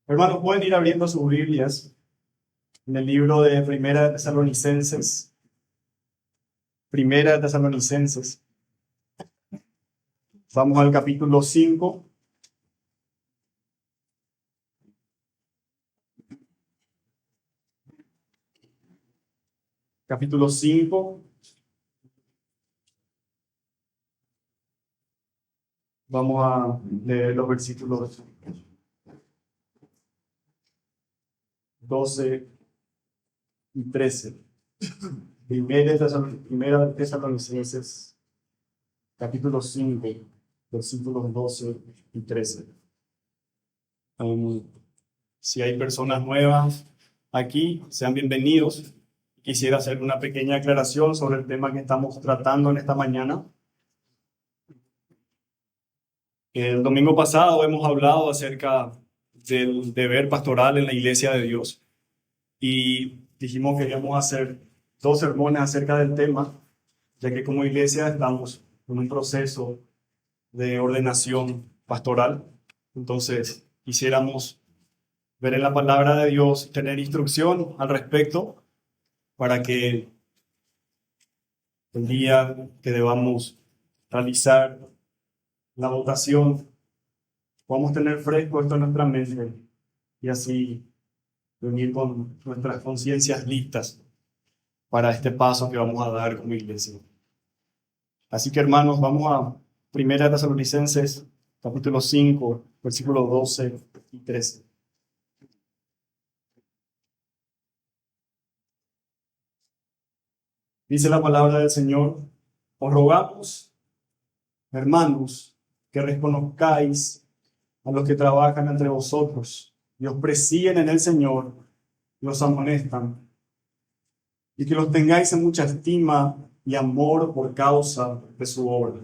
Hermanos, pueden ir abriendo sus Biblias en el libro de Primera de Tesalonicenses. Primera de Tesalonicenses. Vamos al capítulo 5. Capítulo 5. Vamos a leer los versículos 12 y 13. Primera de Tesalonicenses, capítulo 5, versículos 12 y 13. Si hay personas nuevas aquí, sean bienvenidos. Quisiera hacer una pequeña aclaración sobre el tema que estamos tratando en esta mañana. El domingo pasado hemos hablado acerca del deber pastoral en la Iglesia de Dios y dijimos que íbamos a hacer 2 sermones acerca del tema, ya que como iglesia estamos en un proceso de ordenación pastoral. Entonces quisiéramos ver en la palabra de Dios, tener instrucción al respecto para que el día que debamos realizar la votación podamos tener fresco esto en nuestra mente y así venir con nuestras conciencias listas para este paso que vamos a dar como iglesia. Así que, hermanos, vamos a Primera de Tesalonicenses, capítulo 5, versículos 12 y 13. Dice la palabra del Señor: os rogamos, hermanos, que reconozcáis a los que trabajan entre vosotros y os presiden en el Señor y os amonestan, y que los tengáis en mucha estima y amor por causa de su obra.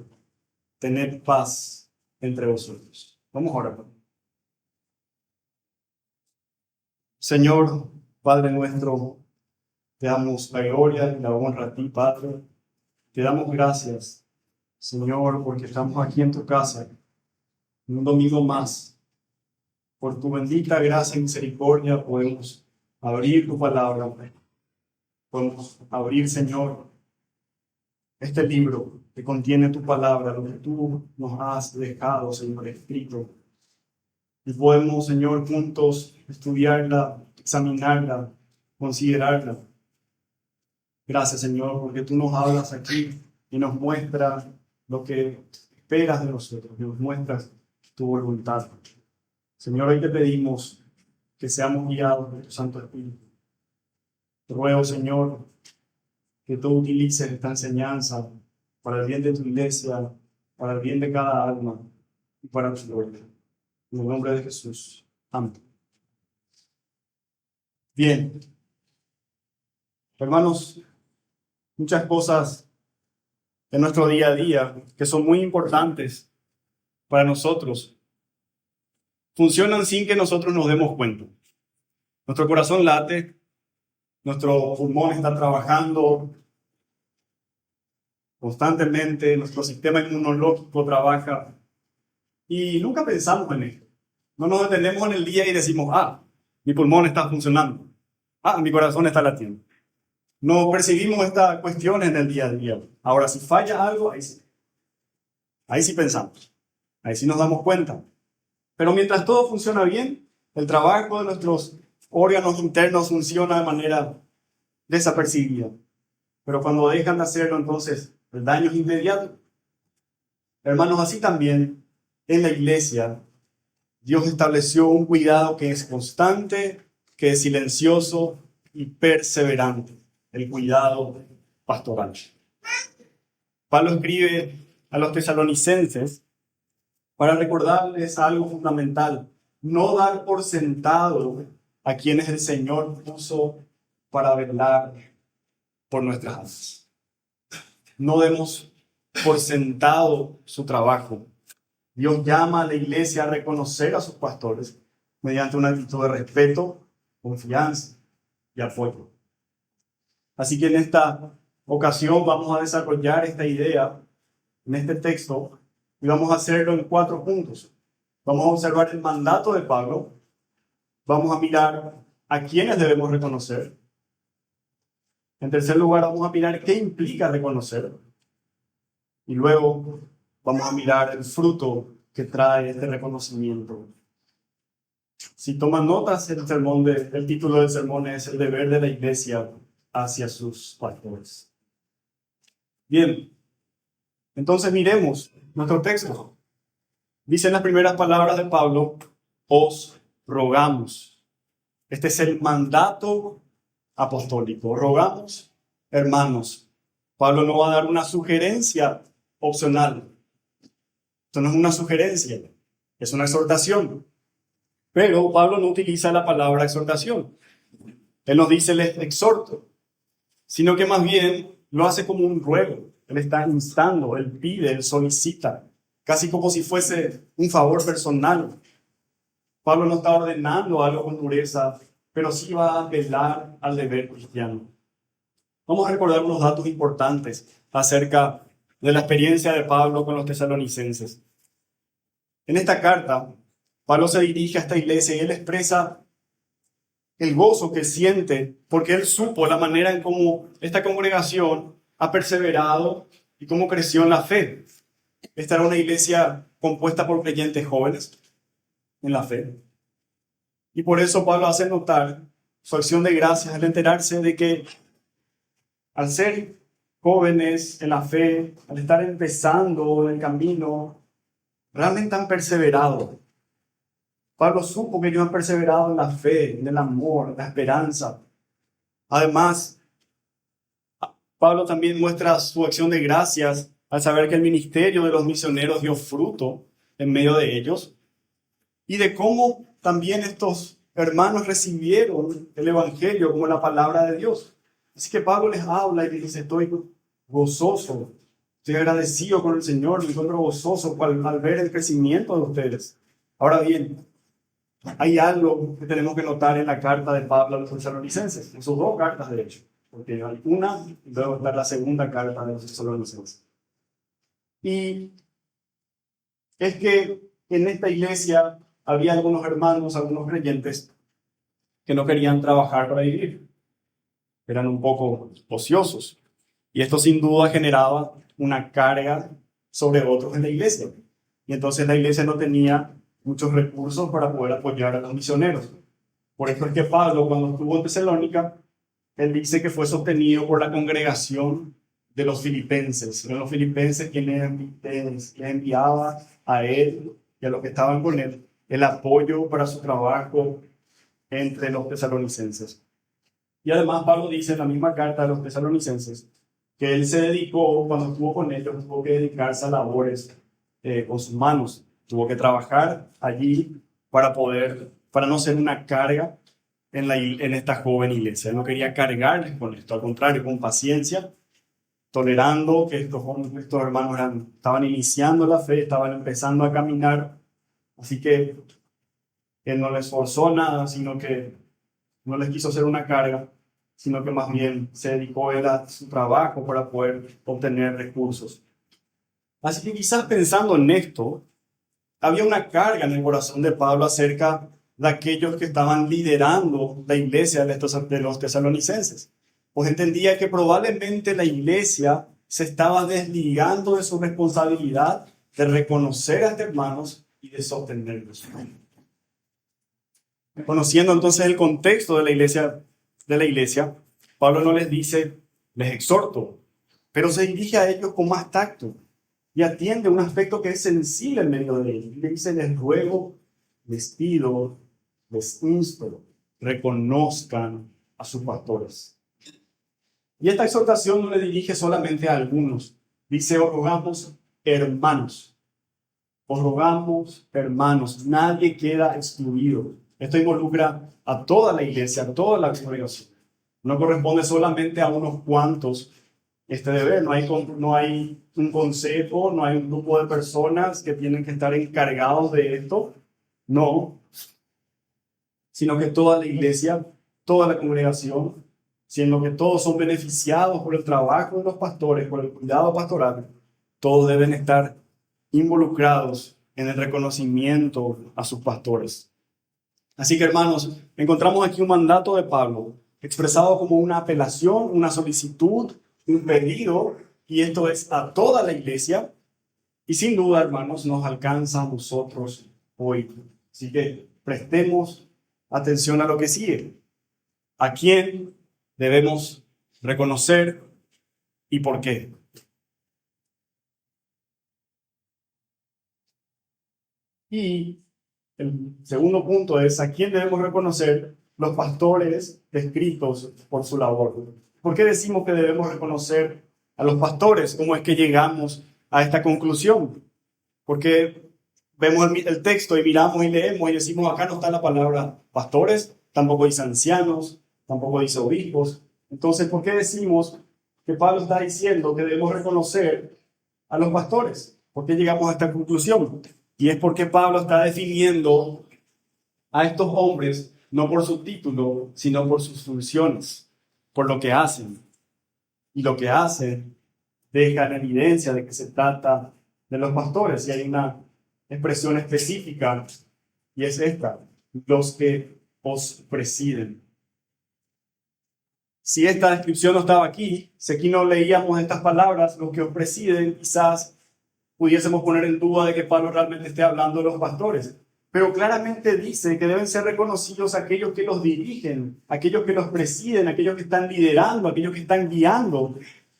Tened paz entre vosotros. Vamos a orar. Señor, Padre nuestro, te damos la gloria y la honra a ti, Padre. Te damos gracias, Señor, porque estamos aquí en tu casa, un domingo más. Por tu bendita gracia y misericordia podemos abrir tu palabra. Podemos abrir, Señor, este libro que contiene tu palabra, lo que tú nos has dejado, Señor, escrito. Y podemos, Señor, juntos estudiarla, examinarla, considerarla. Gracias, Señor, porque tú nos hablas aquí y nos muestras lo que esperas de nosotros, y nos muestras tu voluntad. Señor, hoy te pedimos que seamos guiados por tu Santo Espíritu. Te ruego, Señor, que tú utilices esta enseñanza para el bien de tu iglesia, para el bien de cada alma y para tu gloria. En el nombre de Jesús. Amén. Bien. Hermanos, muchas cosas en nuestro día a día que son muy importantes para nosotros funcionan sin que nosotros nos demos cuenta. Nuestro corazón late, nuestro pulmón está trabajando constantemente, nuestro sistema inmunológico trabaja y nunca pensamos en esto. No nos detenemos en el día y decimos: mi pulmón está funcionando, mi corazón está latiendo. No percibimos estas cuestiones en el día a día. Ahora, si falla algo, ahí sí pensamos, ahí sí nos damos cuenta. Pero mientras todo funciona bien, el trabajo de nuestros órganos internos funciona de manera desapercibida. Pero cuando dejan de hacerlo, entonces el daño es inmediato. Hermanos, así también en la iglesia, Dios estableció un cuidado que es constante, que es silencioso y perseverante. El cuidado pastoral. Pablo escribe a los tesalonicenses para recordarles algo fundamental: no dar por sentado a quienes el Señor puso para velar por nuestras almas. No demos por sentado su trabajo. Dios llama a la iglesia a reconocer a sus pastores mediante una actitud de respeto, confianza y apoyo. Así que en esta ocasión vamos a desarrollar esta idea en este texto y vamos a hacerlo en 4 puntos. Vamos a observar el mandato de Pablo, vamos a mirar a quiénes debemos reconocer. En tercer lugar, vamos a mirar qué implica reconocer. Y luego vamos a mirar el fruto que trae este reconocimiento. Si toman notas, el título del sermón es El deber de la iglesia hacia sus pastores. Bien, entonces miremos nuestro texto. Dicen las primeras palabras de Pablo, os rogamos. Este es el mandato apostólico. Rogamos, hermanos. Pablo no va a dar una sugerencia opcional. Esto no es una sugerencia, es una exhortación. Pero Pablo no utiliza la palabra exhortación. Él nos dice les exhorto, sino que más bien lo hace como un ruego. Él está instando, él pide, él solicita, casi como si fuese un favor personal. Pablo no está ordenando algo con dureza, pero sí va a apelar al deber cristiano. Vamos a recordar unos datos importantes acerca de la experiencia de Pablo con los tesalonicenses. En esta carta, Pablo se dirige a esta iglesia y él expresa el gozo que siente porque él supo la manera en cómo esta congregación ha perseverado y cómo creció en la fe. Esta era una iglesia compuesta por creyentes jóvenes en la fe. Y por eso Pablo hace notar su acción de gracias al enterarse de que al ser jóvenes en la fe, al estar empezando el camino, realmente han perseverado. Pablo supo que ellos han perseverado en la fe, en el amor, en la esperanza. Además, Pablo también muestra su acción de gracias al saber que el ministerio de los misioneros dio fruto en medio de ellos y de cómo también estos hermanos recibieron el evangelio como la palabra de Dios. Así que Pablo les habla y les dice, estoy gozoso, estoy agradecido con el Señor, me encuentro gozoso al ver el crecimiento de ustedes. Ahora bien, hay algo que tenemos que notar en la carta de Pablo a los tesalonicenses, en sus dos cartas de hecho, porque hay una y luego está la segunda carta de los tesalonicenses. Y es que en esta iglesia había algunos hermanos, algunos creyentes que no querían trabajar para vivir. Eran un poco ociosos. Y esto sin duda generaba una carga sobre otros en la iglesia. Y entonces la iglesia no tenía muchos recursos para poder apoyar a los misioneros. Por eso es que Pablo, cuando estuvo en Tesalónica, él dice que fue sostenido por la congregación de los filipenses. Eran los filipenses quienes les enviaba a él y a los que estaban con él el apoyo para su trabajo entre los tesalonicenses. Y además Pablo dice en la misma carta a los tesalonicenses que él se dedicó, cuando estuvo con ellos, tuvo que dedicarse a labores con sus manos. Tuvo que trabajar allí para no ser una carga en esta joven iglesia. Él no quería cargarles con esto, al contrario, con paciencia, tolerando que estos hermanos estaban iniciando la fe, estaban empezando a caminar. Así que él no les forzó nada, sino que no les quiso hacer una carga, sino que más bien se dedicó él a su trabajo para poder obtener recursos. Así que quizás pensando en esto, había una carga en el corazón de Pablo acerca de aquellos que estaban liderando la iglesia de los tesalonicenses. Pues entendía que probablemente la iglesia se estaba desligando de su responsabilidad de reconocer a estos hermanos y de sostenerlos. Conociendo entonces el contexto de la iglesia, Pablo no les dice, les exhorto, pero se dirige a ellos con más tacto y atiende un aspecto que es sensible en medio de ellos. Le dice, les ruego, les pido, les insto, reconozcan a sus pastores. Y esta exhortación no le dirige solamente a algunos. Dice, os rogamos hermanos. Os rogamos hermanos. Nadie queda excluido. Esto involucra a toda la iglesia, a toda la congregación. No corresponde solamente a unos cuantos este deber. No hay un consejo, no hay un grupo de personas que tienen que estar encargados de esto. No. Sino que toda la iglesia, toda la congregación, siendo que todos son beneficiados por el trabajo de los pastores, por el cuidado pastoral, todos deben estar involucrados en el reconocimiento a sus pastores. Así que, hermanos, encontramos aquí un mandato de Pablo expresado como una apelación, una solicitud, un pedido, y esto es a toda la iglesia. Y sin duda, hermanos, nos alcanza a nosotros hoy. Así que prestemos atención a lo que sigue. ¿A quién debemos reconocer y por qué? Y el segundo punto es a quién debemos reconocer los pastores descritos por su labor. ¿Por qué decimos que debemos reconocer a los pastores? ¿Cómo es que llegamos a esta conclusión? Porque vemos el texto y miramos y leemos y decimos, acá no está la palabra pastores, tampoco dice ancianos, tampoco dice obispos. Entonces, ¿por qué decimos que Pablo está diciendo que debemos reconocer a los pastores? ¿Por qué llegamos a esta conclusión? Y es porque Pablo está definiendo a estos hombres no por su título, sino por sus funciones, por lo que hacen. Y lo que hacen deja en evidencia de que se trata de los pastores. Y hay una expresión específica, y es esta: los que os presiden. Si esta descripción no estaba aquí, si aquí no leíamos estas palabras, los que os presiden, quizás pudiésemos poner en duda de que Pablo realmente esté hablando de los pastores. Pero claramente dice que deben ser reconocidos aquellos que los dirigen, aquellos que los presiden, aquellos que están liderando, aquellos que están guiando.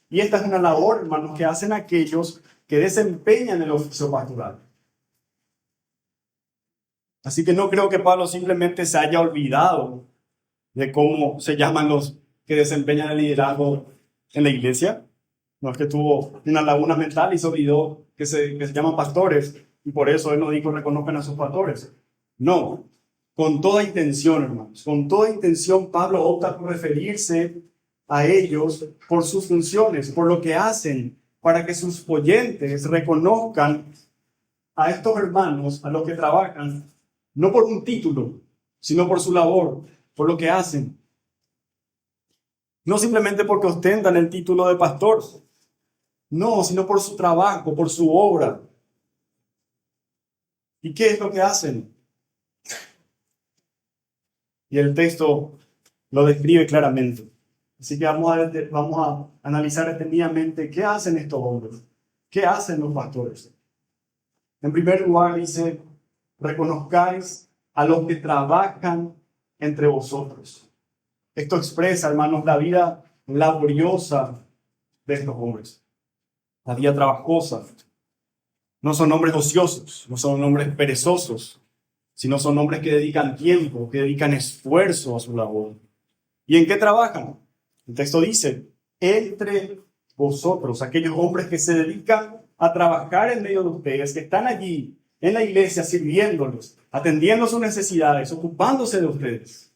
Y esta es una labor, hermanos, que hacen aquellos que desempeñan el oficio pastoral. Así que no creo que Pablo simplemente se haya olvidado de cómo se llaman los que desempeñan el liderazgo en la iglesia. No es que tuvo una laguna mental y se olvidó que se llaman pastores y por eso él no dijo reconozcan a sus pastores. No, con toda intención, hermanos, con toda intención Pablo opta por referirse a ellos por sus funciones, por lo que hacen, para que sus oyentes reconozcan a estos hermanos, a los que trabajan, no por un título, sino por su labor, por lo que hacen. No simplemente porque ostentan el título de pastor, no, sino por su trabajo, por su obra. ¿Y qué es lo que hacen? Y el texto lo describe claramente. Así que vamos a analizar detenidamente qué hacen estos hombres, qué hacen los pastores. En primer lugar dice, reconozcáis a los que trabajan entre vosotros. Esto expresa, hermanos, la vida laboriosa de estos hombres, la vida trabajosa. No son hombres ociosos, no son hombres perezosos, sino son hombres que dedican tiempo, que dedican esfuerzo a su labor. ¿Y en qué trabajan? El texto dice, entre vosotros, aquellos hombres que se dedican a trabajar en medio de ustedes, que están allí en la iglesia sirviéndolos, atendiendo sus necesidades, ocupándose de ustedes.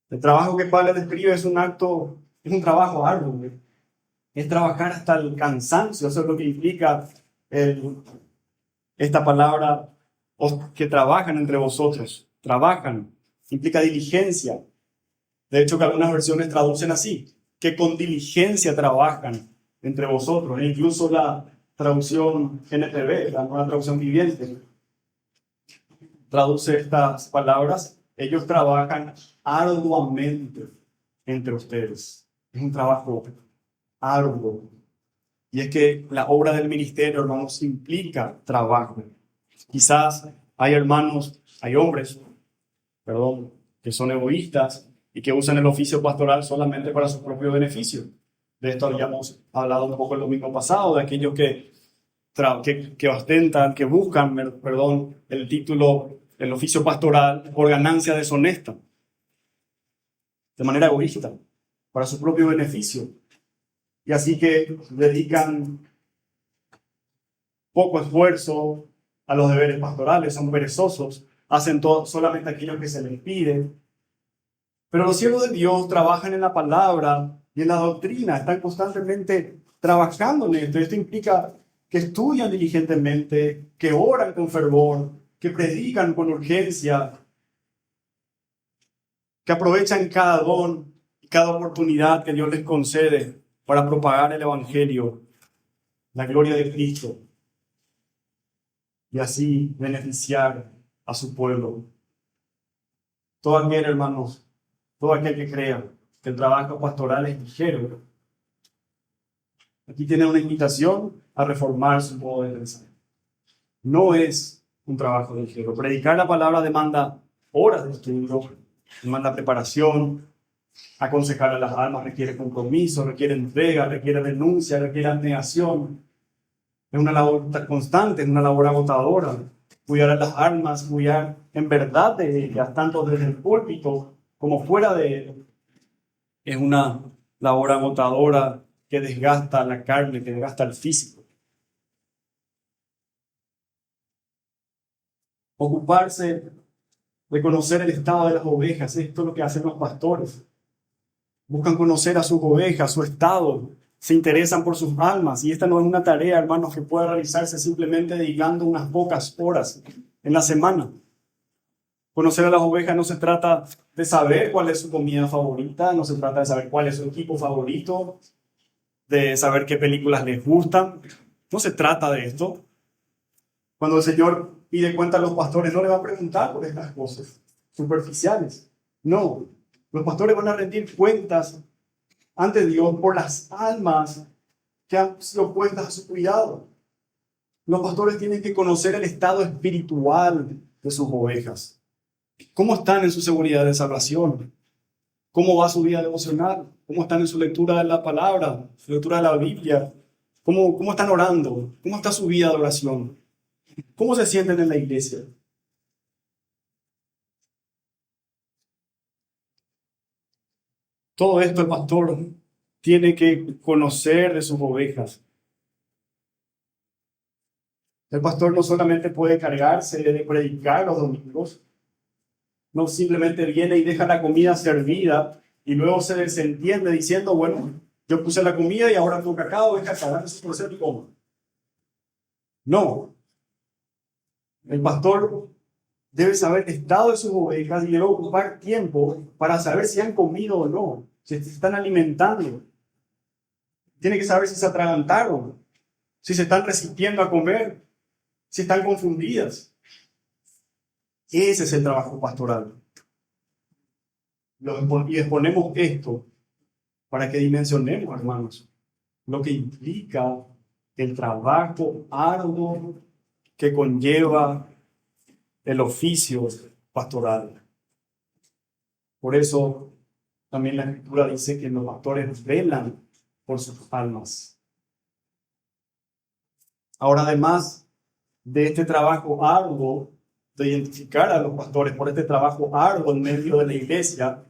El trabajo que Pablo describe es un trabajo arduo. Es trabajar hasta el cansancio, eso es lo que implica esta palabra, que trabajan entre vosotros. Trabajan, implica diligencia. De hecho, que algunas versiones traducen así, que con diligencia trabajan entre vosotros. E incluso la traducción NTV, la nueva traducción viviente, traduce estas palabras. Ellos trabajan arduamente entre ustedes. Es un trabajo arduo. Y es que la obra del ministerio, hermanos, implica trabajo. Quizás hay hombres, que son egoístas y que usan el oficio pastoral solamente para su propio beneficio. De esto habíamos hablado un poco el domingo pasado, de aquellos que ostentan, que buscan, el título, el oficio pastoral por ganancia deshonesta, de manera egoísta, para su propio beneficio. Y así que dedican poco esfuerzo a los deberes pastorales, son perezosos, hacen todo solamente aquello que se les pide. Pero los siervos de Dios trabajan en la palabra y en la doctrina, están constantemente trabajando en esto. Esto implica que estudian diligentemente, que oran con fervor, que predican con urgencia, que aprovechan cada don y cada oportunidad que Dios les concede para propagar el Evangelio, la gloria de Cristo, y así beneficiar a su pueblo. Todo aquel, hermanos, todo aquel que crea que el trabajo pastoral es ligero, aquí tiene una invitación a reformar su modo de pensar. No es un trabajo ligero. Predicar la palabra demanda horas de estudio, demanda preparación. Aconsejar a las almas requiere compromiso, requiere entrega, requiere renuncia, requiere abnegación. Es una labor constante, es una labor agotadora. Cuidar a las almas, cuidar en verdad de ellas, tanto desde el púlpito como fuera de él. Es una labor agotadora que desgasta la carne, que desgasta el físico. Ocuparse de conocer el estado de las ovejas, esto es lo que hacen los pastores. Buscan conocer a sus ovejas, su estado, se interesan por sus almas. Y esta no es una tarea, hermanos, que pueda realizarse simplemente dedicando unas pocas horas en la semana. Conocer a las ovejas no se trata de saber cuál es su comida favorita, no se trata de saber cuál es su equipo favorito, de saber qué películas les gustan. No se trata de esto. Cuando el Señor pide cuenta a los pastores, no le va a preguntar por estas cosas superficiales. No, los pastores van a rendir cuentas ante Dios por las almas que han sido puestas a su cuidado. Los pastores tienen que conocer el estado espiritual de sus ovejas. ¿Cómo están en su seguridad de salvación? ¿Cómo va su vida devocional? ¿Cómo están en su lectura de la palabra, su lectura de la Biblia? ¿Cómo están orando? ¿Cómo está su vida de oración? ¿Cómo se sienten en la iglesia? Todo esto el pastor tiene que conocer de sus ovejas. El pastor no solamente puede cargarse de predicar los domingos, no simplemente viene y deja la comida servida y luego se desentiende diciendo, bueno, yo puse la comida y ahora toca cada oveja cargarse su proceso y coma. No. El pastor debe saber el estado de sus ovejas y debe ocupar tiempo para saber si han comido o no, si se están alimentando. Tiene que saber si se atragantaron, si se están resistiendo a comer, si están confundidas. Ese es el trabajo pastoral. Y exponemos esto para que dimensionemos, hermanos, lo que implica el trabajo arduo que conlleva el oficio pastoral. Por eso también la Escritura dice que los pastores velan por sus almas. Ahora, además de este trabajo arduo de identificar a los pastores por este trabajo arduo en medio de la iglesia,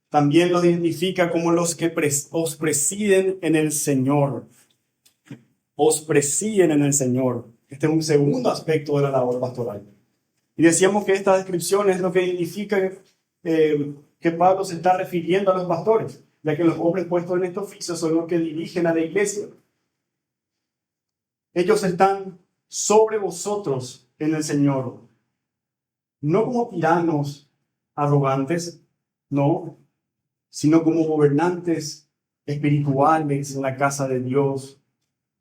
también los identifica como los que os presiden en el Señor. Os presiden en el Señor. Este es un segundo aspecto de la labor pastoral. Y decíamos que esta descripción es lo que indica que Pablo se está refiriendo a los pastores, ya que los hombres puestos en este oficio son los que dirigen a la iglesia. Ellos están sobre vosotros en el Señor, no como tiranos arrogantes, no, sino como gobernantes espirituales en la casa de Dios,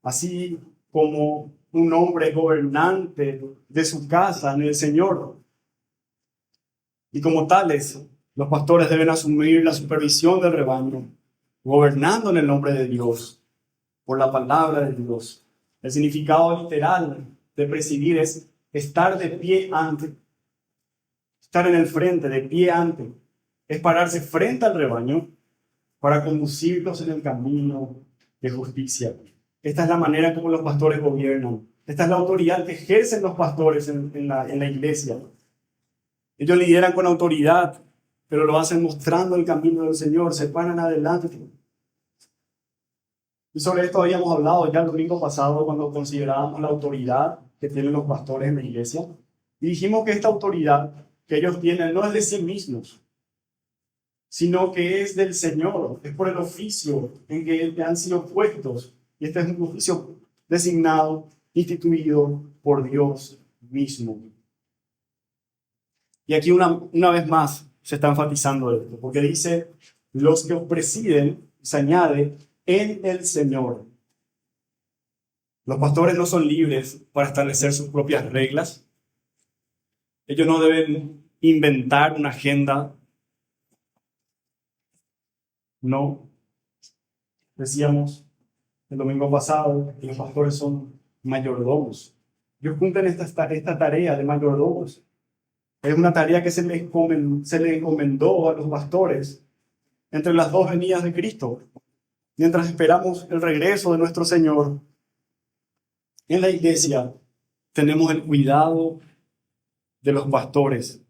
así como un hombre gobernante de su casa en el Señor. Y como tales, los pastores deben asumir la supervisión del rebaño, gobernando en el nombre de Dios, por la palabra de Dios. El significado literal de presidir es estar de pie ante, estar en el frente, de pie ante, es pararse frente al rebaño para conducirlos en el camino de justicia. Esta es la manera como los pastores gobiernan. Esta es la autoridad que ejercen los pastores en la iglesia. Ellos lideran con autoridad, pero lo hacen mostrando el camino del Señor, se paran adelante. Y sobre esto habíamos hablado ya el domingo pasado cuando considerábamos la autoridad que tienen los pastores en la iglesia. Y dijimos que esta autoridad que ellos tienen no es de sí mismos, sino que es del Señor, es por el oficio en que han sido puestos. Y este es un oficio designado, instituido por Dios mismo. Y aquí una vez más se está enfatizando esto, porque dice, los que os presiden, se añade, en el Señor. Los pastores no son libres para establecer sus propias reglas. Ellos no deben inventar una agenda No. Decíamos el domingo pasado que los pastores son mayordomos. Ellos cumplen esta tarea de mayordomos. Es una tarea que se le encomendó a los pastores entre las dos venidas de Cristo. Mientras esperamos el regreso de nuestro Señor, en la iglesia tenemos el cuidado de los pastores.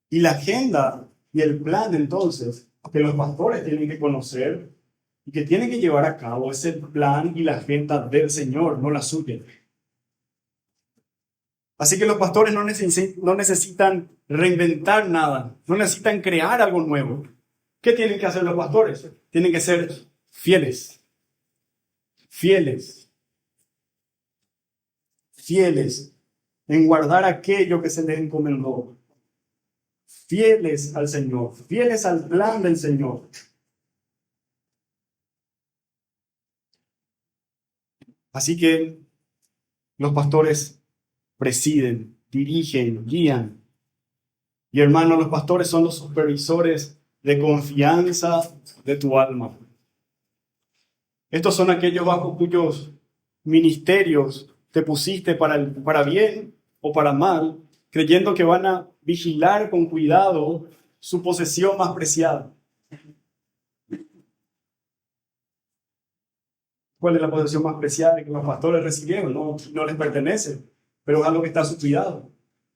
Y la agenda y el plan entonces que los pastores tienen que conocer y que tienen que llevar a cabo es el plan y la agenda del Señor, no la suya. Así que los pastores no necesitan reinventar nada, no necesitan crear algo nuevo. ¿Qué tienen que hacer los pastores? Tienen que ser fieles, fieles, fieles en guardar aquello que se les encomendó. Fieles al Señor, fieles al plan del Señor. Así que los pastores presiden, dirigen, guían. Y hermanos, los pastores son los supervisores de confianza de tu alma. Estos son aquellos bajo cuyos ministerios te pusiste para bien o para mal, creyendo que van a vigilar con cuidado su posesión más preciada. ¿Cuál es la posesión más preciada que los pastores recibieron? No les pertenece, pero es algo que está a su cuidado.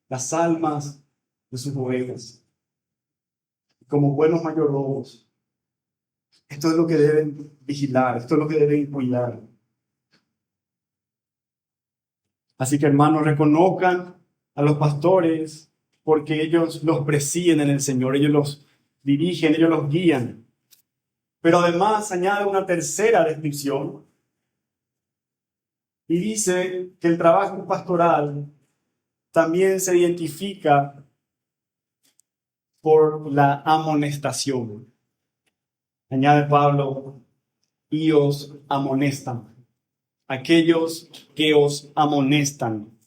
Las almas de sus ovejas. Como buenos mayordomos, esto es lo que deben vigilar, esto es lo que deben cuidar. Así que, hermanos, reconozcan a los pastores porque ellos los presiden en el Señor, ellos los dirigen, ellos los guían. Pero además añade una tercera descripción y dice que el trabajo pastoral también se identifica por la amonestación. Añade Pablo, y os amonestan. Aquellos que os amonestan.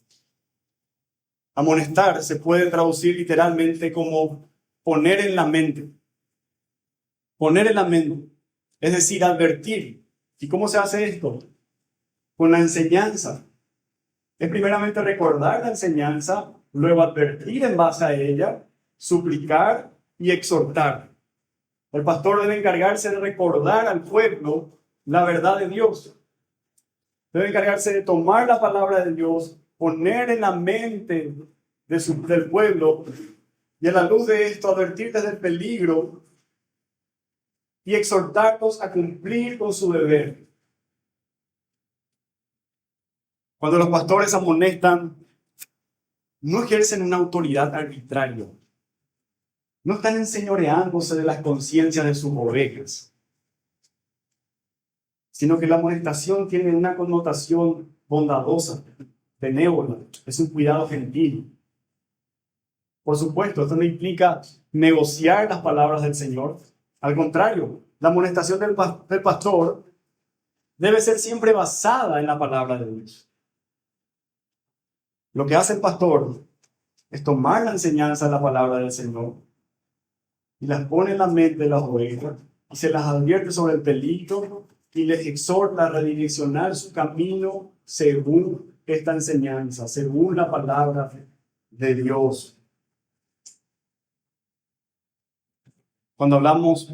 Amonestar se puede traducir literalmente como poner en la mente. Poner en la mente, es decir, advertir. ¿Y cómo se hace esto? Con la enseñanza. Es primeramente recordar la enseñanza, luego advertir en base a ella, suplicar y exhortar. El pastor debe encargarse de recordar al pueblo la verdad de Dios. Debe encargarse de tomar la palabra de Dios, poner en la mente del pueblo y a la luz de esto advertirles del peligro y exhortarlos a cumplir con su deber. Cuando los pastores amonestan, no ejercen una autoridad arbitraria. No están enseñoreándose de las conciencias de sus ovejas, sino que la amonestación tiene una connotación bondadosa, benévola, es un cuidado gentil. Por supuesto, esto no implica negociar las palabras del Señor. Al contrario, la amonestación del pastor debe ser siempre basada en la palabra de Dios. Lo que hace el pastor es tomar la enseñanza de la palabra del Señor y las pone en la mente de las ovejas y se las advierte sobre el peligro y les exhorta a redireccionar su camino según esta enseñanza, según la palabra de Dios. Cuando hablamos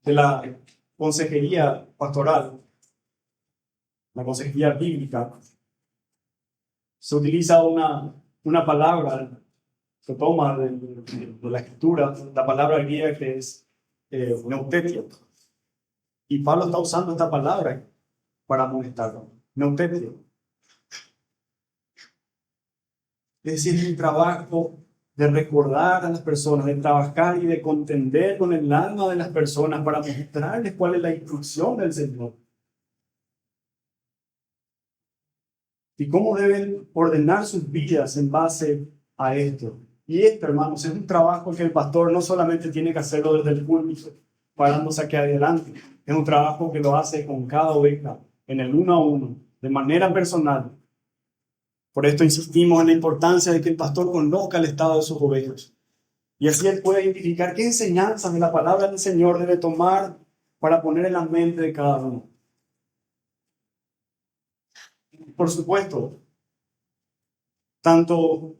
de la consejería pastoral, la consejería bíblica, se utiliza una palabra, se toma de la escritura, la palabra griega que es neutetia. Y Pablo está usando esta palabra para amonestarlo. Neutetia. Es decir, es un trabajo de recordar a las personas, de trabajar y de contender con el alma de las personas para mostrarles cuál es la instrucción del Señor. Y cómo deben ordenar sus vidas en base a esto. Y esto, hermanos, es un trabajo que el pastor no solamente tiene que hacerlo desde el púlpito, parándose aquí adelante. Es un trabajo que lo hace con cada oveja, en el uno a uno, de manera personal. Por esto insistimos en la importancia de que el pastor conozca el estado de sus ovejas. Y así él puede identificar qué enseñanzas de la palabra del Señor debe tomar para poner en la mente de cada uno. Por supuesto, tanto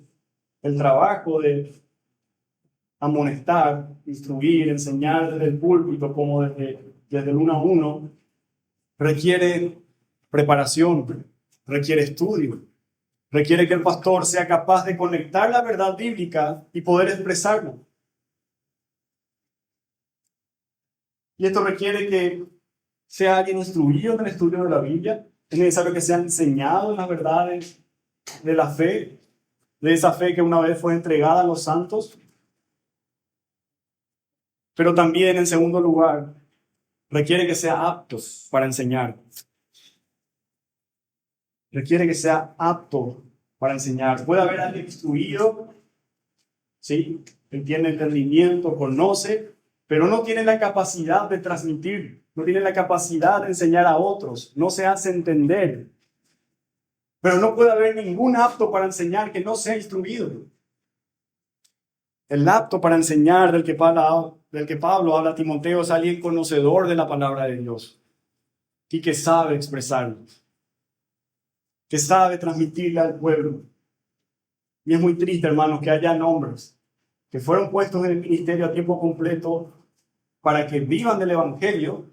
el trabajo de amonestar, instruir, enseñar desde el púlpito como desde el uno a uno, requiere preparación, requiere estudio, requiere que el pastor sea capaz de conectar la verdad bíblica y poder expresarlo. Y esto requiere que sea alguien instruido en el estudio de la Biblia. Es necesario que sea enseñado en las verdades de la fe, de esa fe que una vez fue entregada a los santos. Pero también, en segundo lugar, requiere que sea apto para enseñar. Requiere que sea apto para enseñar. Puede haber alguien instruido, ¿sí? Él tiene entendimiento, conoce, pero no tiene la capacidad de transmitir, no tiene la capacidad de enseñar a otros, no se hace entender. Pero no puede haber ningún apto para enseñar que no sea instruido. El apto para enseñar del que Pablo habla a Timoteo es alguien conocedor de la palabra de Dios y que sabe expresarlo, que sabe transmitirla al pueblo. Y es muy triste, hermanos, que haya hombres que fueron puestos en el ministerio a tiempo completo para que vivan del Evangelio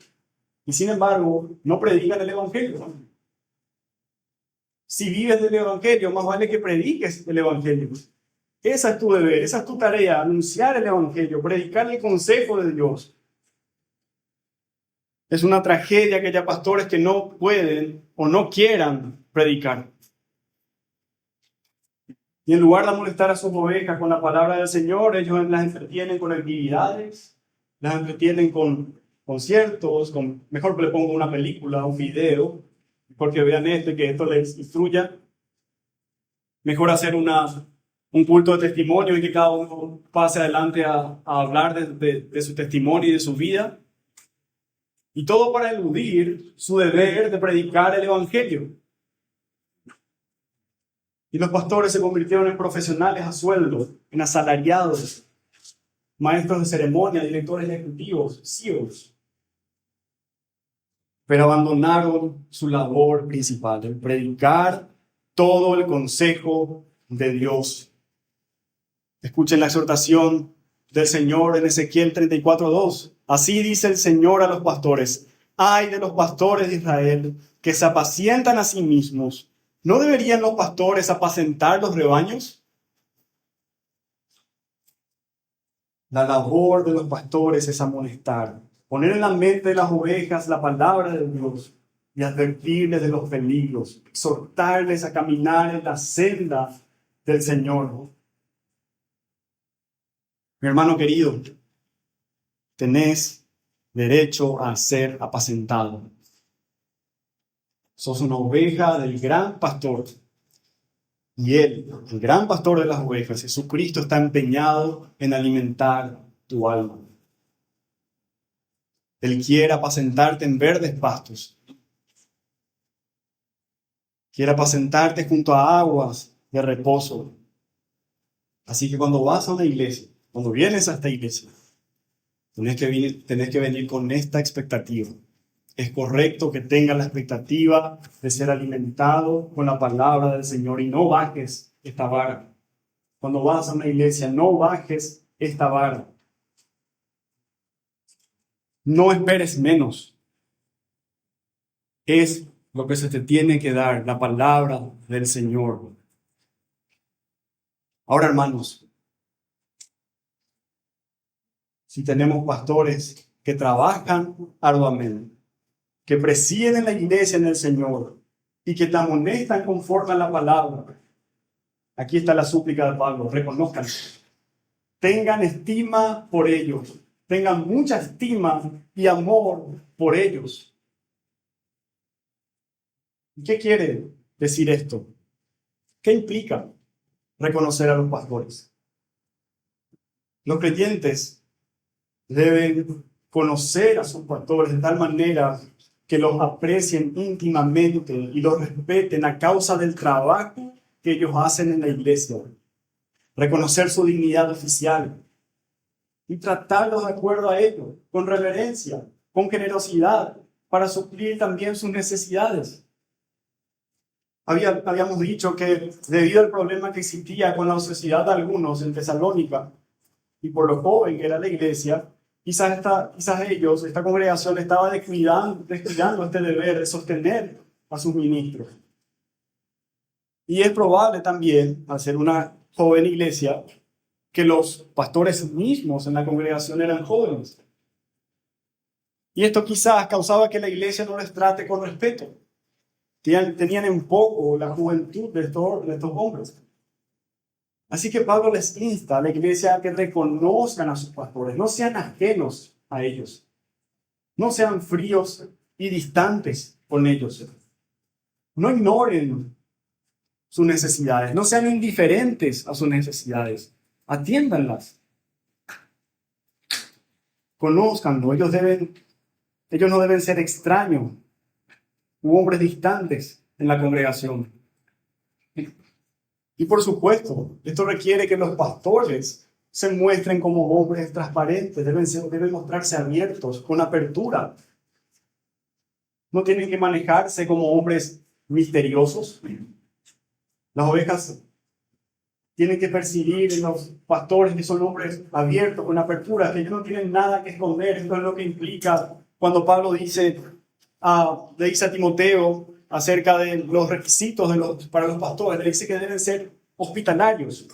y sin embargo no predican el Evangelio. Si vives del Evangelio, más vale que prediques el Evangelio. Esa es tu deber, esa es tu tarea, anunciar el Evangelio, predicar el consejo de Dios. Es una tragedia que haya pastores que no pueden o no quieran predicar. Y en lugar de amonestar a sus ovejas con la palabra del Señor, ellos las entretienen con actividades, las entretienen con conciertos, mejor que le pongo una película, un video, porque vean esto y que esto les instruya. Mejor hacer un culto de testimonio y que cada uno pase adelante a hablar de su testimonio y de su vida. Y todo para eludir su deber de predicar el Evangelio. Y los pastores se convirtieron en profesionales a sueldo, en asalariados, maestros de ceremonia, directores ejecutivos, CEOs. Pero abandonaron su labor principal, el predicar todo el consejo de Dios. Escuchen la exhortación del Señor en Ezequiel 34:2. Así dice el Señor a los pastores: ay de los pastores de Israel que se apacientan a sí mismos. ¿No deberían los pastores apacentar los rebaños? La labor de los pastores es amonestar, poner en la mente de las ovejas la palabra de Dios y advertirles de los peligros, exhortarles a caminar en la senda del Señor. Mi hermano querido, tenés derecho a ser apacentado. Sos una oveja del gran pastor. Y Él, el gran pastor de las ovejas, Jesucristo, está empeñado en alimentar tu alma. Él quiere apacentarte en verdes pastos. Quiere apacentarte junto a aguas de reposo. Así que cuando vas a una iglesia, cuando vienes a esta iglesia, tenés que venir con esta expectativa. Es correcto que tengas la expectativa de ser alimentado con la palabra del Señor y no bajes esta vara. Cuando vas a una iglesia, no bajes esta vara. No esperes menos. Es lo que se te tiene que dar, la palabra del Señor. Ahora, hermanos, si tenemos pastores que trabajan arduamente, que presiden la iglesia en el Señor y que te amonestan conforme a la palabra, aquí está la súplica de Pablo: reconozcan, tengan estima por ellos, tengan mucha estima y amor por ellos. ¿Qué quiere decir esto? ¿Qué implica reconocer a los pastores? Los creyentes deben conocer a sus pastores de tal manera que los aprecien íntimamente y los respeten a causa del trabajo que ellos hacen en la iglesia. Reconocer su dignidad oficial y tratarlos de acuerdo a ello, con reverencia, con generosidad para suplir también sus necesidades. Habíamos dicho que debido al problema que existía con la ociosidad de algunos en Tesalónica y por lo joven que era la iglesia, quizás esta congregación estaba descuidando este deber de sostener a sus ministros. Y es probable también, al ser una joven iglesia, que los pastores mismos en la congregación eran jóvenes. Y esto quizás causaba que la iglesia no les trate con respeto. Tenían en poco la juventud de estos hombres. Así que Pablo les insta a la iglesia a que reconozcan a sus pastores, no sean ajenos a ellos, no sean fríos y distantes con ellos, no ignoren sus necesidades, no sean indiferentes a sus necesidades, atiéndanlas, conózcanlo. Ellos no deben ser extraños u hombres distantes en la congregación. Y por supuesto, esto requiere que los pastores se muestren como hombres transparentes, deben mostrarse abiertos, con apertura. No tienen que manejarse como hombres misteriosos. Las ovejas tienen que percibir en los pastores que son hombres abiertos, con apertura, que ellos no tienen nada que esconder. Esto es lo que implica cuando Pablo le dice a Timoteo acerca de los requisitos para los pastores. Le dice que deben ser hospitalarios.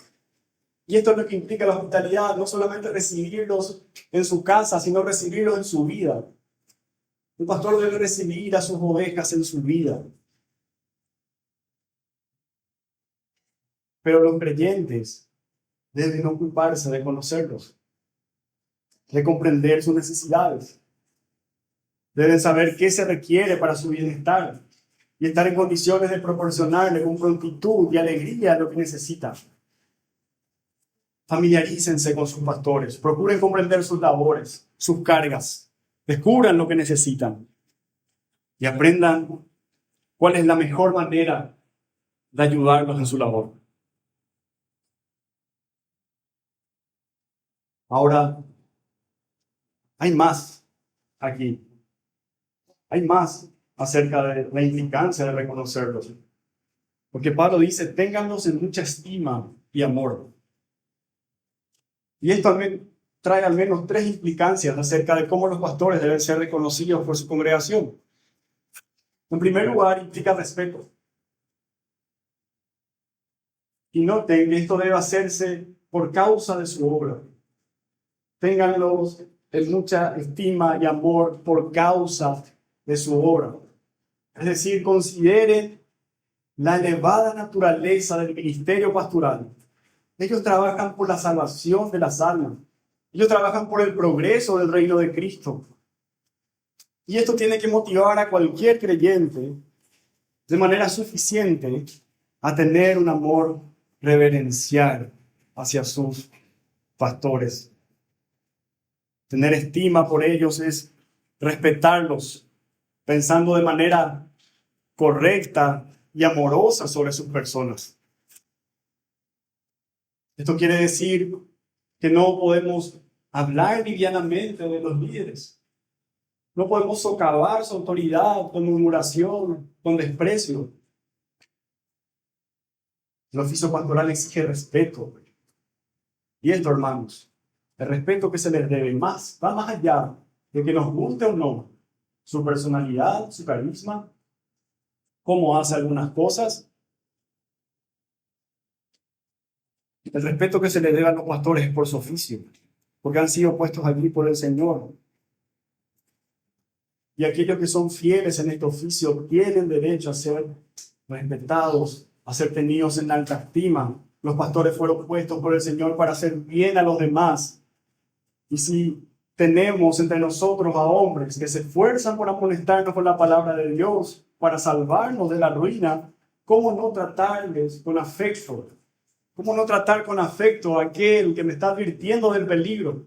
Y esto es lo que implica la hospitalidad, no solamente recibirlos en su casa, sino recibirlos en su vida. El pastor debe recibir a sus ovejas en su vida. Pero los creyentes deben ocuparse de conocerlos, de comprender sus necesidades. Deben saber qué se requiere para su bienestar y estar en condiciones de proporcionarle con prontitud y alegría lo que necesitan. Familiarícense con sus pastores, procuren comprender sus labores, sus cargas, descubran lo que necesitan y aprendan cuál es la mejor manera de ayudarlos en su labor. Ahora, hay más aquí. Hay más acerca de la implicancia de reconocerlos. Porque Pablo dice, ténganlos en mucha estima y amor. Y esto trae al menos 3 implicancias acerca de cómo los pastores deben ser reconocidos por su congregación. En primer lugar, implica respeto. Y noten que esto debe hacerse por causa de su obra. Ténganlos en mucha estima y amor por causa de su obra. Es decir, consideren la elevada naturaleza del ministerio pastoral. Ellos trabajan por la salvación de las almas. Ellos trabajan por el progreso del reino de Cristo. Y esto tiene que motivar a cualquier creyente de manera suficiente a tener un amor reverencial hacia sus pastores. Tener estima por ellos es respetarlos, pensando de manera correcta y amorosa sobre sus personas. Esto quiere decir que no podemos hablar livianamente de los líderes. No podemos socavar su autoridad con murmuración, con desprecio. El oficio pastoral exige respeto. Y esto, hermanos, el respeto que se les debe va más allá de que nos guste o no su personalidad, su carisma, cómo hace algunas cosas. El respeto que se le debe a los pastores es por su oficio, porque han sido puestos allí por el Señor. Y aquellos que son fieles en este oficio tienen derecho a ser respetados, a ser tenidos en alta estima. Los pastores fueron puestos por el Señor para hacer bien a los demás. Y si tenemos entre nosotros a hombres que se esfuerzan por amonestarnos con la palabra de Dios, para salvarnos de la ruina, ¿cómo no tratarles con afecto? ¿Cómo no tratar con afecto a aquel que me está advirtiendo del peligro?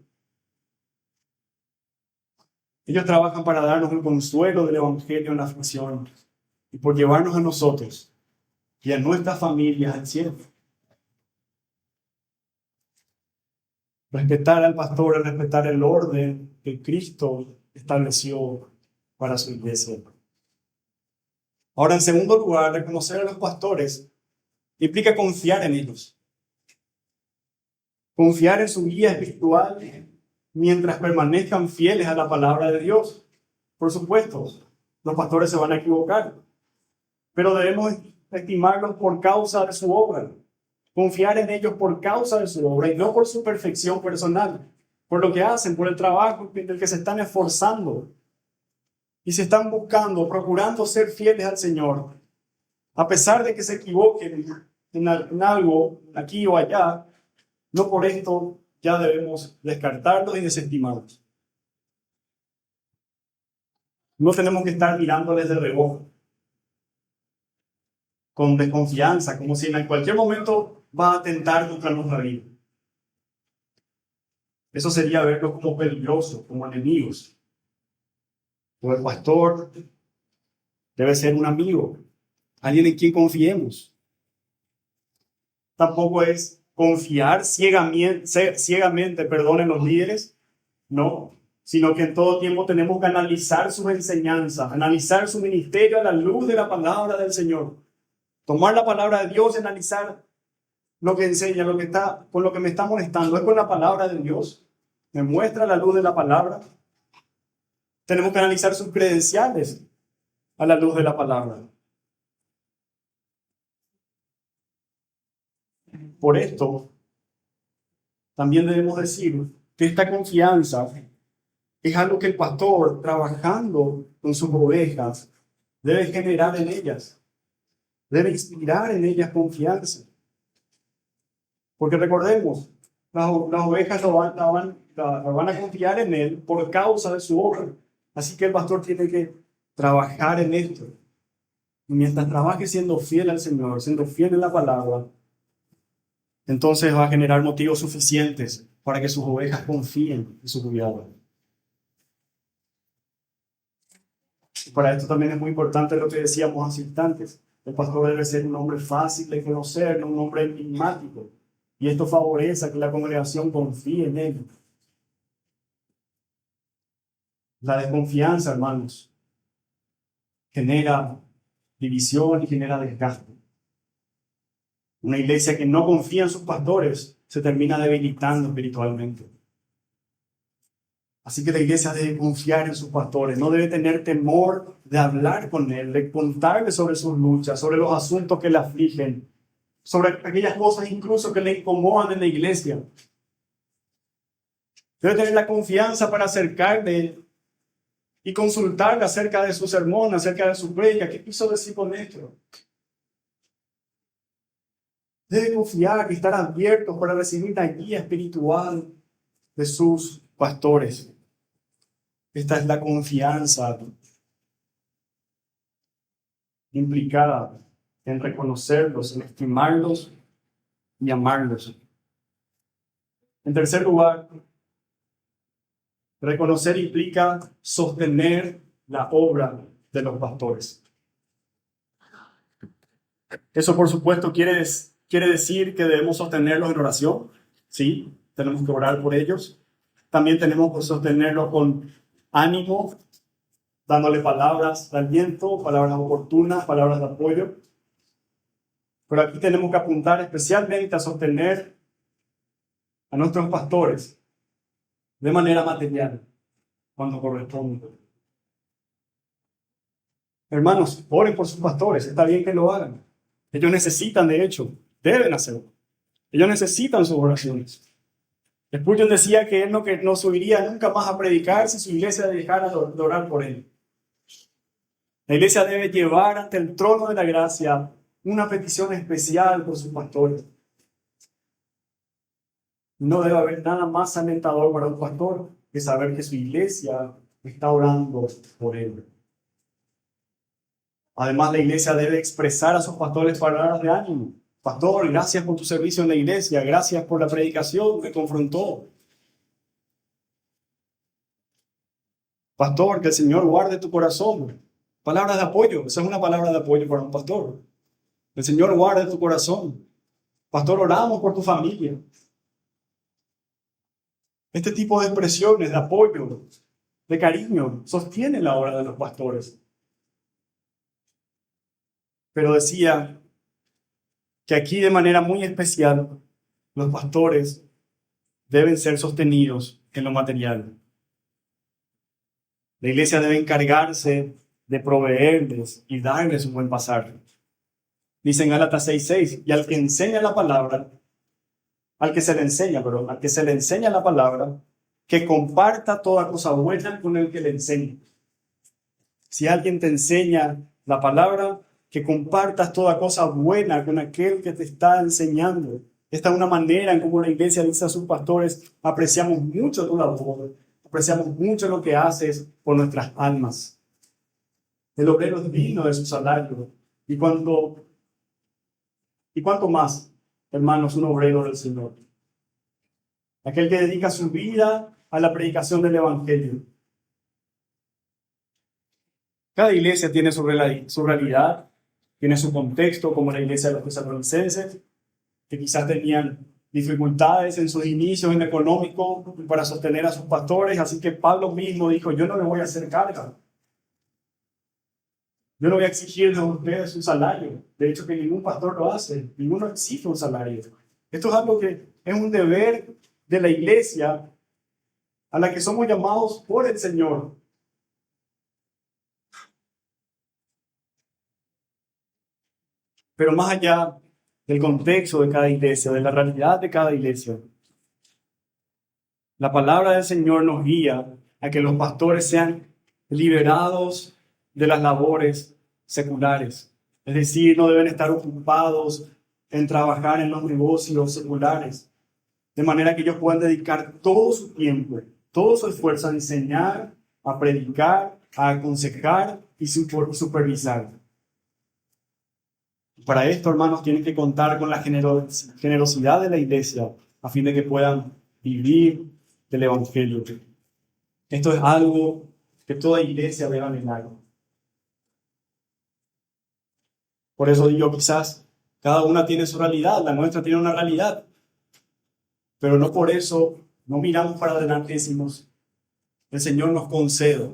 Ellos trabajan para darnos el consuelo del Evangelio en la aflicción y por llevarnos a nosotros y a nuestras familias al cielo. Respetar al pastor es respetar el orden que Cristo estableció para su iglesia. Ahora, en segundo lugar, reconocer a los pastores implica confiar en ellos. Confiar en su guía espiritual mientras permanezcan fieles a la palabra de Dios. Por supuesto, los pastores se van a equivocar, pero debemos estimarlos por causa de su obra. Confiar en ellos por causa de su obra y no por su perfección personal, por lo que hacen, por el trabajo del que se están esforzando y se están buscando, procurando ser fieles al Señor. A pesar de que se equivoquen en algo aquí o allá, no por esto ya debemos descartarlos y desestimarlos. No tenemos que estar mirándoles de reojo, con desconfianza, como si en cualquier momento va a atentar contra nuestra vida. Eso sería verlos como peligrosos, como enemigos. O el pastor debe ser un amigo, alguien en quien confiemos. Tampoco es confiar ciegamente, en los líderes, no, sino que en todo tiempo tenemos que analizar sus enseñanzas, analizar su ministerio a la luz de la palabra del Señor. Tomar la palabra de Dios y analizar lo que enseña, con lo que me está molestando. ¿Es con la palabra de Dios? ¿Me muestra la luz de la palabra? Tenemos que analizar sus credenciales a la luz de la palabra. Por esto, también debemos decir que esta confianza es algo que el pastor, trabajando con sus ovejas, debe generar en ellas. Debe inspirar en ellas confianza. Porque recordemos, las ovejas lo van a confiar en él por causa de su obra. Así que el pastor tiene que trabajar en esto. Y mientras trabaje siendo fiel al Señor, siendo fiel en la palabra, entonces va a generar motivos suficientes para que sus ovejas confíen en su cuidado. Y para esto también es muy importante lo que decíamos hace instantes. El pastor debe ser un hombre fácil de conocer, no un hombre enigmático. Y esto favorece que la congregación confíe en él. La desconfianza, hermanos, genera división y genera desgaste. Una iglesia que no confía en sus pastores se termina debilitando espiritualmente. Así que la iglesia debe confiar en sus pastores, no debe tener temor de hablar con él, de contarle sobre sus luchas, sobre los asuntos que le afligen, sobre aquellas cosas incluso que le incomodan en la iglesia. Debe tener la confianza para acercarle y consultarle acerca de su sermón, acerca de su prédica. ¿Qué quiso decir con esto? Debe confiar y estar abierto para recibir la guía espiritual de sus pastores. Esta es la confianza implicada en reconocerlos, en estimarlos y amarlos. En tercer lugar, reconocer implica sostener la obra de los pastores. Eso, por supuesto, quiere decir que debemos sostenerlos en oración. Sí, tenemos que orar por ellos. También tenemos que sostenerlos con ánimo, dándole palabras de aliento, palabras oportunas, palabras de apoyo. Pero aquí tenemos que apuntar especialmente a sostener a nuestros pastores de manera material, cuando corresponde. Hermanos, oren por sus pastores, está bien que lo hagan. Ellos necesitan, de hecho, deben hacerlo. Ellos necesitan sus oraciones. Spurgeon decía que él no subiría nunca más a predicar si su iglesia dejara de orar por él. La iglesia debe llevar ante el trono de la gracia una petición especial por sus pastores. No debe haber nada más alentador para un pastor que saber que su iglesia está orando por él. Además, la iglesia debe expresar a sus pastores palabras de ánimo. Pastor, gracias por tu servicio en la iglesia. Gracias por la predicación que confrontó. Pastor, que el Señor guarde tu corazón. Palabras de apoyo. Esa es una palabra de apoyo para un pastor. El Señor guarde tu corazón. Pastor, oramos por tu familia. Este tipo de expresiones de apoyo de cariño, sostiene la obra de los pastores. Pero decía que aquí de manera muy especial los pastores deben ser sostenidos en lo material. La iglesia debe encargarse de proveerles y darles un buen pasar. Dice en Gálatas 6:6, y al que enseña la palabra, al que se le enseña la palabra, que comparta toda cosa buena con el que le enseña. Si alguien te enseña la palabra, que compartas toda cosa buena con aquel que te está enseñando. Esta es una manera en cómo la iglesia dice a sus pastores: apreciamos mucho tu labor, apreciamos mucho lo que haces por nuestras almas. El obrero es digno de su salario. ¿Y cuánto más, hermanos, un obrero del Señor? Aquel que dedica su vida a la predicación del Evangelio. Cada iglesia tiene su realidad, tiene su contexto, como la iglesia de los tesalonicenses, que quizás tenían dificultades en sus inicios en económico para sostener a sus pastores, así que Pablo mismo dijo: yo no le voy a hacer carga. Yo no voy a exigir de ustedes un salario. De hecho, que ningún pastor lo hace. Ninguno exige un salario. Esto es algo que es un deber de la iglesia a la que somos llamados por el Señor. Pero más allá del contexto de cada iglesia, de la realidad de cada iglesia, la palabra del Señor nos guía a que los pastores sean liberados de las labores seculares. Es decir, no deben estar ocupados en trabajar en los negocios seculares, de manera que ellos puedan dedicar todo su tiempo, todo su esfuerzo a enseñar, a predicar, a aconsejar y supervisar. Para esto, hermanos, tienen que contar con la generosidad de la iglesia a fin de que puedan vivir del Evangelio. Esto es algo que toda iglesia debe anhelar. Por eso digo, quizás cada una tiene su realidad, la nuestra tiene una realidad, pero no por eso no miramos para adelante y decimos: el Señor nos conceda,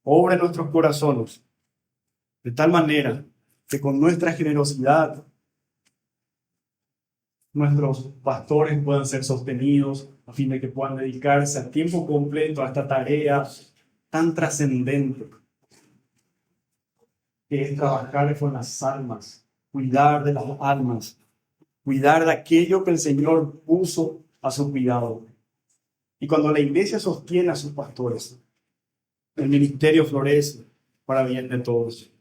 obra en nuestros corazones, de tal manera que con nuestra generosidad nuestros pastores puedan ser sostenidos a fin de que puedan dedicarse a tiempo completo a esta tarea tan trascendente que es trabajar con las almas, cuidar de las almas, cuidar de aquello que el Señor puso a su cuidado. Y cuando la iglesia sostiene a sus pastores, el ministerio florece para bien de todos.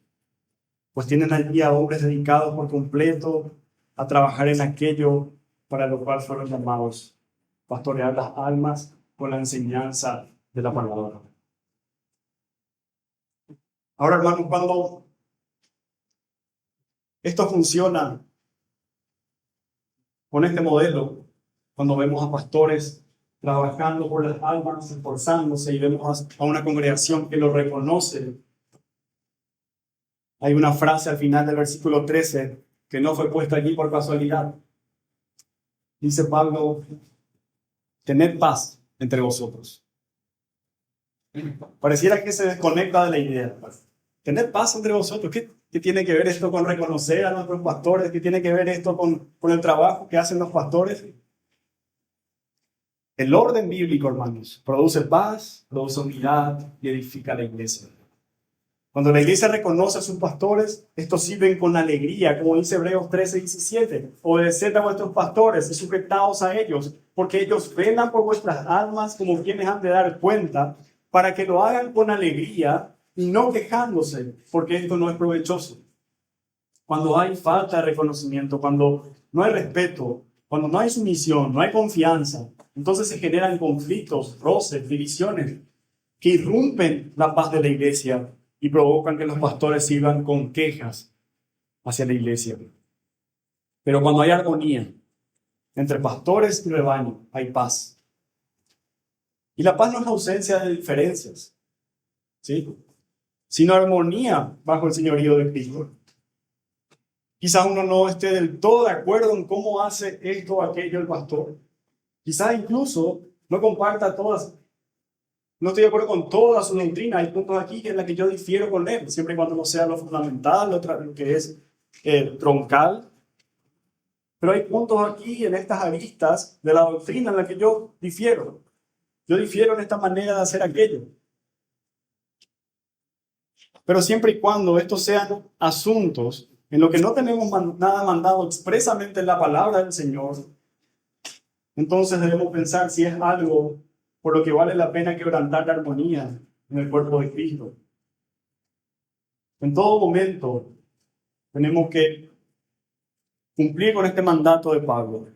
Pues tienen allí a hombres dedicados por completo a trabajar en aquello para lo cual fueron llamados: pastorear las almas con la enseñanza de la palabra. Ahora, hermanos, cuando esto funciona con este modelo, cuando vemos a pastores trabajando por las almas, esforzándose, y vemos a una congregación que lo reconoce, hay una frase al final del versículo 13 que no fue puesta allí por casualidad. Dice Pablo: tened paz entre vosotros. Pareciera que se desconecta de la idea. Tened paz entre vosotros. ¿Qué tiene que ver esto con reconocer a nuestros pastores? ¿Qué tiene que ver esto con el trabajo que hacen los pastores? El orden bíblico, hermanos, produce paz, produce unidad y edifica la iglesia. Cuando la iglesia reconoce a sus pastores, estos sirven con alegría, como dice Hebreos 13:17. Obedeced a vuestros pastores y sujetaos a ellos, porque ellos velan por vuestras almas como quienes han de dar cuenta, para que lo hagan con alegría y no quejándose, porque esto no es provechoso. Cuando hay falta de reconocimiento, cuando no hay respeto, cuando no hay sumisión, no hay confianza, entonces se generan conflictos, roces, divisiones que irrumpen la paz de la iglesia y provocan que los pastores sirvan con quejas hacia la iglesia. Pero cuando hay armonía entre pastores y rebaño, hay paz. Y la paz no es ausencia de diferencias, ¿sí?, sino armonía bajo el señorío de Cristo. Quizás uno no esté del todo de acuerdo en cómo hace esto o aquello el pastor. Quizás incluso no comparta todas No estoy de acuerdo con toda su doctrina. Hay puntos aquí en los que yo difiero con él, siempre y cuando no sea lo fundamental, lo que es troncal. Pero hay puntos aquí en estas aristas de la doctrina en las que yo difiero. Yo difiero en esta manera de hacer aquello. Pero siempre y cuando estos sean asuntos en los que no tenemos nada mandado expresamente en la palabra del Señor, entonces debemos pensar si es algo por lo que vale la pena quebrantar la armonía en el cuerpo de Cristo. En todo momento tenemos que cumplir con este mandato de Pablo: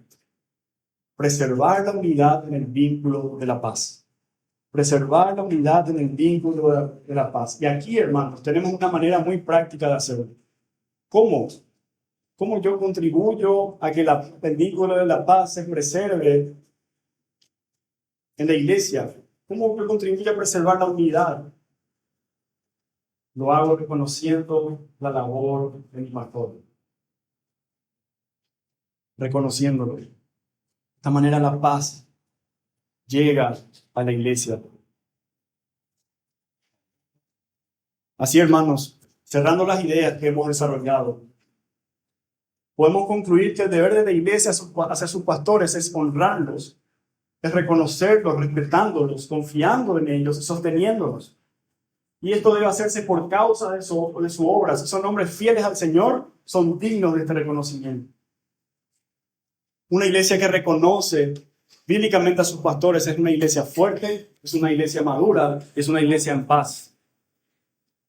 preservar la unidad en el vínculo de la paz. Preservar la unidad en el vínculo de la paz. Y aquí, hermanos, tenemos una manera muy práctica de hacerlo. ¿Cómo? ¿Cómo yo contribuyo a que el vínculo de la paz se preserve en la iglesia? ¿Cómo yo contribuyo a preservar la unidad? Lo hago reconociendo la labor de mi pastor. Reconociéndolo. De esta manera la paz llega a la iglesia. Así, hermanos, cerrando las ideas que hemos desarrollado, podemos concluir que el deber de la iglesia hacia sus pastores es honrarlos, es reconocerlos, respetándolos, confiando en ellos y sosteniéndolos. Y esto debe hacerse por causa de su obra. Si son hombres fieles al Señor, son dignos de este reconocimiento. Una iglesia que reconoce bíblicamente a sus pastores es una iglesia fuerte, es una iglesia madura, es una iglesia en paz.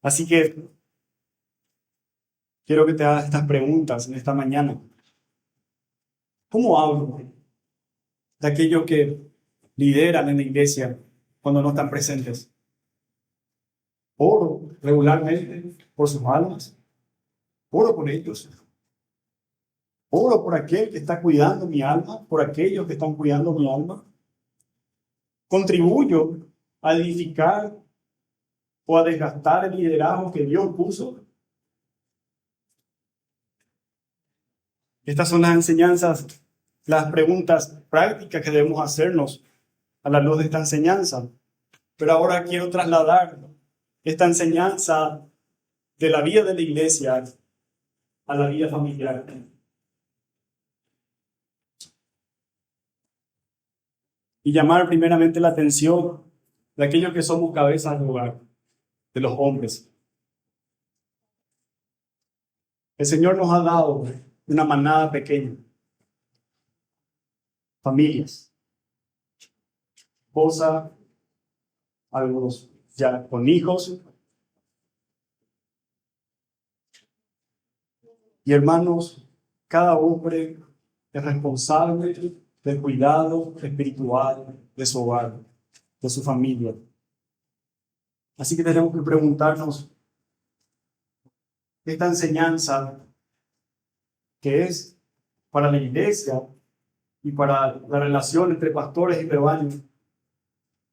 Así que quiero que te hagas estas preguntas en esta mañana. ¿Cómo hablo de aquellos que lideran en la iglesia cuando no están presentes? Oro regularmente por sus almas. Oro por ellos. Oro por aquel que está cuidando mi alma, por aquellos que están cuidando mi alma. Contribuyo a edificar o a desgastar el liderazgo que Dios puso. Estas son las enseñanzas, las preguntas prácticas que debemos hacernos a la luz de esta enseñanza. Pero ahora quiero trasladar esta enseñanza de la vida de la iglesia a la vida familiar. Y llamar primeramente la atención de aquellos que somos cabezas de hogar, de los hombres. El Señor nos ha dado una manada pequeña. Familias. Esposa, algunos ya con hijos. Y hermanos, cada hombre es responsable del cuidado espiritual de su hogar, de su familia. Así que tenemos que preguntarnos, esta enseñanza que es para la iglesia y para la relación entre pastores y rebaño,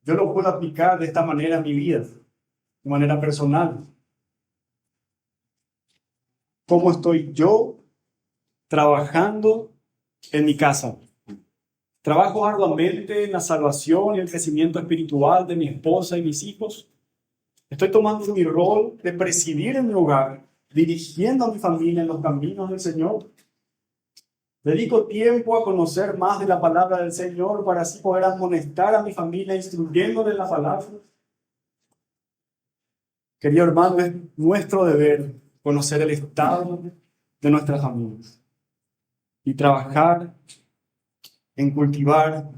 yo lo puedo aplicar de esta manera en mi vida, de manera personal. ¿Cómo estoy yo trabajando en mi casa? ¿Trabajo arduamente en la salvación y el crecimiento espiritual de mi esposa y mis hijos? ¿Estoy tomando mi rol de presidir en mi hogar, dirigiendo a mi familia en los caminos del Señor? ¿Dedico tiempo a conocer más de la palabra del Señor para así poder amonestar a mi familia instruyéndole la palabra? Querido hermano, es nuestro deber conocer el estado de nuestras familias y trabajar en cultivar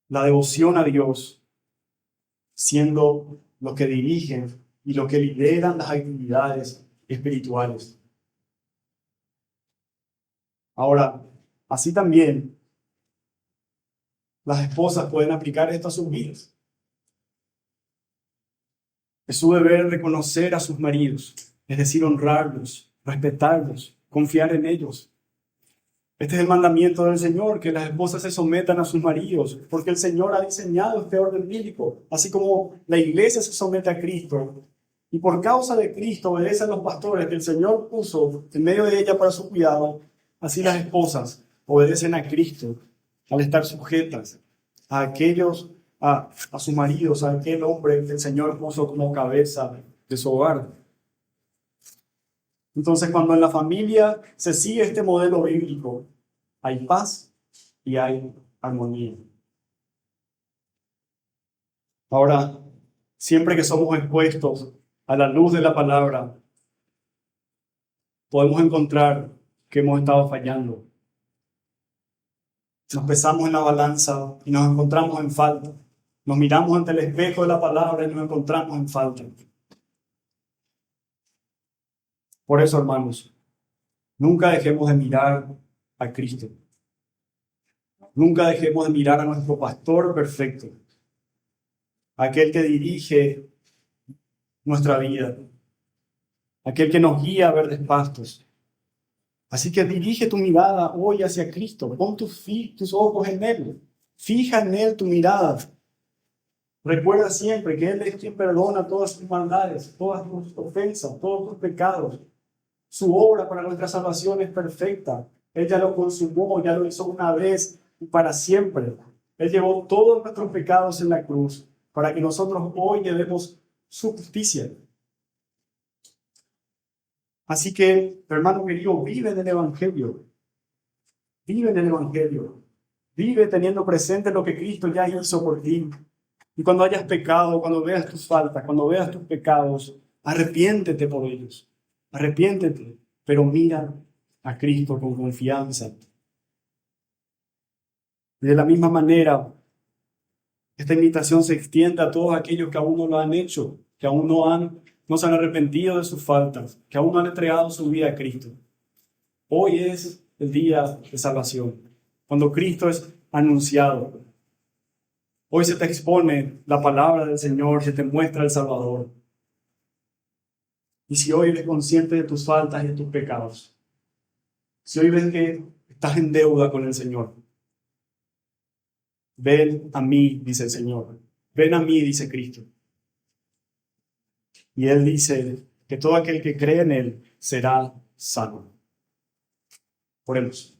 la devoción a Dios, siendo los que dirigen y los que lideran las actividades espirituales. Ahora, así también las esposas pueden aplicar esto a sus vidas. Es su deber reconocer a sus maridos, es decir, honrarlos, respetarlos, confiar en ellos. Este es el mandamiento del Señor, que las esposas se sometan a sus maridos, porque el Señor ha diseñado este orden bíblico, así como la iglesia se somete a Cristo, y por causa de Cristo obedece a los pastores que el Señor puso en medio de ella para su cuidado, así las esposas obedecen a Cristo al estar sujetas a aquellos a sus maridos, a aquel hombre que el Señor puso como cabeza de su hogar. Entonces, cuando en la familia se sigue este modelo bíblico, hay paz y hay armonía. Ahora, siempre que somos expuestos a la luz de la palabra, podemos encontrar que hemos estado fallando. Nos pesamos en la balanza y nos encontramos en falta. Nos miramos ante el espejo de la palabra y nos encontramos en falta. Por eso, hermanos, nunca dejemos de mirar a Cristo. Nunca dejemos de mirar a nuestro pastor perfecto, aquel que dirige nuestra vida, aquel que nos guía a verdes pastos. Así que dirige tu mirada hoy hacia Cristo. Pon tus ojos en Él. Fija en Él tu mirada. Recuerda siempre que Él es quien perdona todas tus maldades, todas tus ofensas, todos tus pecados. Su obra para nuestra salvación es perfecta. Él ya lo consumó, ya lo hizo una vez y para siempre. Él llevó todos nuestros pecados en la cruz para que nosotros hoy llevemos su justicia. Así que, hermano querido, vive en el Evangelio. Vive en el Evangelio. Vive teniendo presente lo que Cristo ya hizo por ti. Y cuando hayas pecado, cuando veas tus faltas, cuando veas tus pecados, arrepiéntete por ellos. Arrepiéntete, pero mira a Cristo con confianza. De la misma manera, esta invitación se extiende a todos aquellos que aún no lo han hecho, que aún no se han arrepentido de sus faltas, que aún no han entregado su vida a Cristo. Hoy es el día de salvación, cuando Cristo es anunciado. Hoy se te expone la palabra del Señor, se te muestra el Salvador. Y si hoy eres consciente de tus faltas y de tus pecados, si hoy ves que estás en deuda con el Señor, ven a mí, dice el Señor. Ven a mí, dice Cristo. Y Él dice que todo aquel que cree en Él será salvo. Oremos.